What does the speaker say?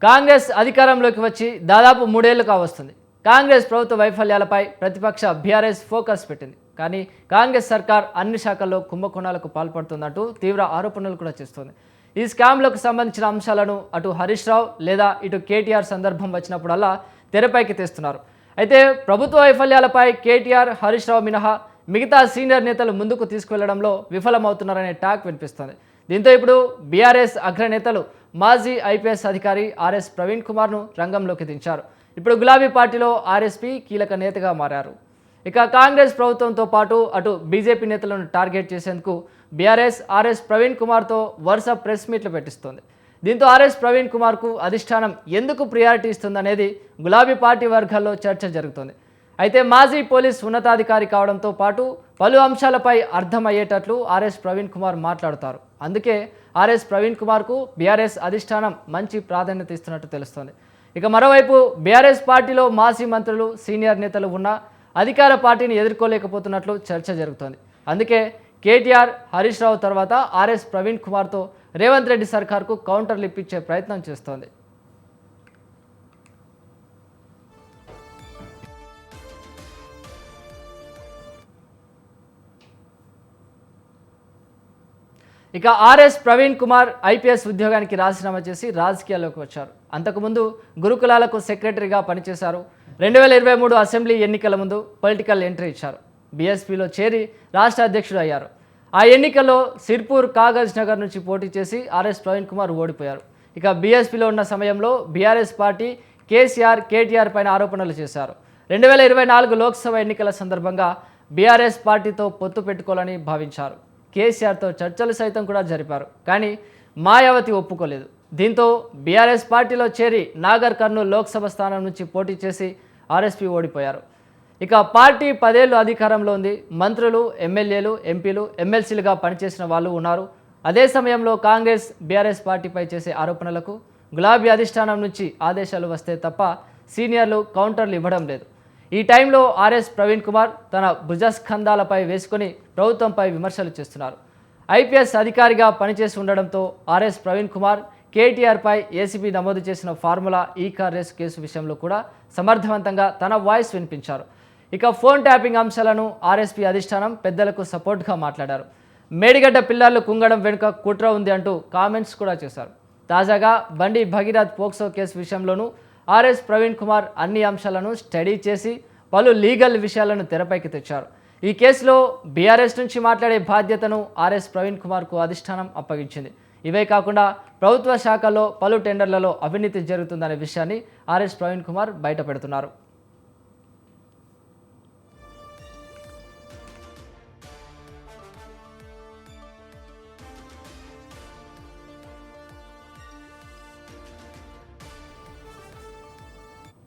కాంగ్రెస్ అధికారంలోకి వచ్చి దాదాపు 3 ఏళ్లు కావస్తుంది. కాంగ్రెస్ ప్రభుత్వ వైఫల్యాలపై ప్రతిపక్ష బీఆర్ఎస్ ఫోకస్ పెట్టింది. కానీ కాంగ్రెస్ సర్కార్ అన్ని శాఖల్లో కుంభకోణాలకు పాల్పడుతుందంటూ తీవ్ర ఆరోపణలు కూడా చేస్తోంది. ఈ స్కామ్లకు సంబంధించిన అంశాలను అటు హరీష్ రావు లేదా ఇటు కేటీఆర్ సందర్భం వచ్చినప్పుడల్లా తెరపైకి తెస్తున్నారు. అయితే ప్రభుత్వ వైఫల్యాలపై కేటీఆర్, హరీష్ రావు మినహా మిగతా సీనియర్ నేతలు ముందుకు తీసుకువెళ్లడంలో విఫలమవుతున్నారనే టాక్ వినిపిస్తోంది. దీంతో ఇప్పుడు బీఆర్ఎస్ అగ్రనేతలు మాజీ ఐపీఎస్ అధికారి ఆర్ఎస్ ప్రవీణ్ కుమార్ను రంగంలోకి దించారు. ఇప్పుడు గులాబీ పార్టీలో ఆర్ఎస్పీ కీలక నేతగా మారారు. ఇక కాంగ్రెస్ ప్రభుత్వంతో పాటు అటు బీజేపీ నేతలను టార్గెట్ చేసేందుకు బీఆర్ఎస్ ఆర్ఎస్ ప్రవీణ్ కుమార్తో వరుస ప్రెస్ మీట్లు పెట్టిస్తోంది. దీంతో ఆర్ఎస్ ప్రవీణ్ కుమార్కు అధిష్టానం ఎందుకు ప్రియారిటీ ఇస్తుందనేది గులాబీ పార్టీ వర్గాల్లో చర్చ జరుగుతోంది. అయితే మాజీ పోలీస్ ఉన్నతాధికారి కావడంతో పాటు పలు అంశాలపై అర్థమయ్యేటట్లు ఆర్ఎస్ ప్రవీణ్ కుమార్ మాట్లాడుతారు. అందుకే ఆర్ఎస్ ప్రవీణ్ కుమార్కు బీఆర్ఎస్ అధిష్టానం మంచి ప్రాధాన్యత ఇస్తున్నట్టు తెలుస్తోంది. ఇక మరోవైపు బీఆర్ఎస్ పార్టీలో మాజీ మంత్రులు, సీనియర్ నేతలు ఉన్న అధికార పార్టీని ఎదుర్కోలేకపోతున్నట్లు చర్చ జరుగుతోంది. అందుకే కేటీఆర్, హరీష్ రావు తర్వాత ఆర్ఎస్ ప్రవీణ్ కుమార్తో రేవంత్ రెడ్డి సర్కార్కు కౌంటర్లు ఇప్పించే ప్రయత్నం చేస్తోంది. ఇక ఆర్ఎస్ ప్రవీణ్ కుమార్ ఐపీఎస్ ఉద్యోగానికి రాజీనామా చేసి రాజకీయాల్లోకి వచ్చారు. అంతకుముందు గురుకులాలకు సెక్రటరీగా పనిచేశారు. 2023 అసెంబ్లీ ఎన్నికల ముందు పొలిటికల్ ఎంట్రీ ఇచ్చారు. బీఎస్పీలో చేరి రాష్ట్ర అధ్యక్షుడు అయ్యారు. ఆ ఎన్నికల్లో సిర్పూర్, కాగజ్ నగర్ నుంచి పోటీ చేసి ఆర్ఎస్ ప్రవీణ్ కుమార్ ఓడిపోయారు. ఇక బీఎస్పీలో ఉన్న సమయంలో బీఆర్ఎస్ పార్టీ కేసీఆర్, కేటీఆర్ పైన ఆరోపణలు చేశారు. 2024 లోక్సభ ఎన్నికల సందర్భంగా బీఆర్ఎస్ పార్టీతో పొత్తు పెట్టుకోవాలని భావించారు. కేసీఆర్తో చర్చలు సైతం కూడా జరిపారు. కానీ మాయావతి ఒప్పుకోలేదు. దీంతో బీఆర్ఎస్ పార్టీలో చేరి నాగర్ కర్నూలు లోక్సభ స్థానం నుంచి పోటీ చేసి ఆర్ఎస్పీ ఓడిపోయారు. ఇక పార్టీ 10 ఏళ్ళు అధికారంలో ఉంది. మంత్రులు, ఎమ్మెల్యేలు, ఎంపీలు, ఎమ్మెల్సీలుగా పనిచేసిన వాళ్ళు ఉన్నారు. అదే సమయంలో కాంగ్రెస్, బీఆర్ఎస్ పార్టీపై చేసే ఆరోపణలకు గులాబీ అధిష్టానం నుంచి ఆదేశాలు వస్తే తప్ప సీనియర్లు కౌంటర్లు ఇవ్వడం లేదు. ఈ టైంలో ఆర్ఎస్ ప్రవీణ్ కుమార్ తన భుజస్కంధాలపై వేసుకుని ప్రభుత్వంపై విమర్శలు చేస్తున్నారు. ఐపీఎస్ అధికారిగా పనిచేసి ఉండడంతో ఆర్ఎస్ ప్రవీణ్ కుమార్ కేటీఆర్పై ఏసీబీ నమోదు చేసిన ఫార్ములా ఈ-కార్ రేసు కేసు విషయంలో కూడా సమర్థవంతంగా తన వాయిస్ వినిపించారు. ఇక ఫోన్ ట్యాపింగ్ అంశాలను ఆర్ఎస్పీ అధిష్టానం పెద్దలకు సపోర్ట్గా మాట్లాడారు. మేడిగడ్డ పిల్లర్లు కుంగడం వెనుక కుట్ర ఉంది అంటూ కామెంట్స్ కూడా చేశారు. తాజాగా బండి భగీరథ్ పోక్సో కేసు విషయంలోనూ ఆర్ఎస్ ప్రవీణ్ కుమార్ అన్ని అంశాలను స్టడీ చేసి పలు లీగల్ విషయాలను తెరపైకి తెచ్చారు. ఈ కేసులో బీఆర్ఎస్ నుంచి మాట్లాడే బాధ్యతను ఆర్ఎస్ ప్రవీణ్ కుమార్కు అధిష్టానం అప్పగించింది. ఇవే కాకుండా ప్రభుత్వ శాఖల్లో పలు టెండర్లలో అవినీతి జరుగుతుందనే విషయాన్ని ఆర్ఎస్ ప్రవీణ్ కుమార్ బయటపెడుతున్నారు.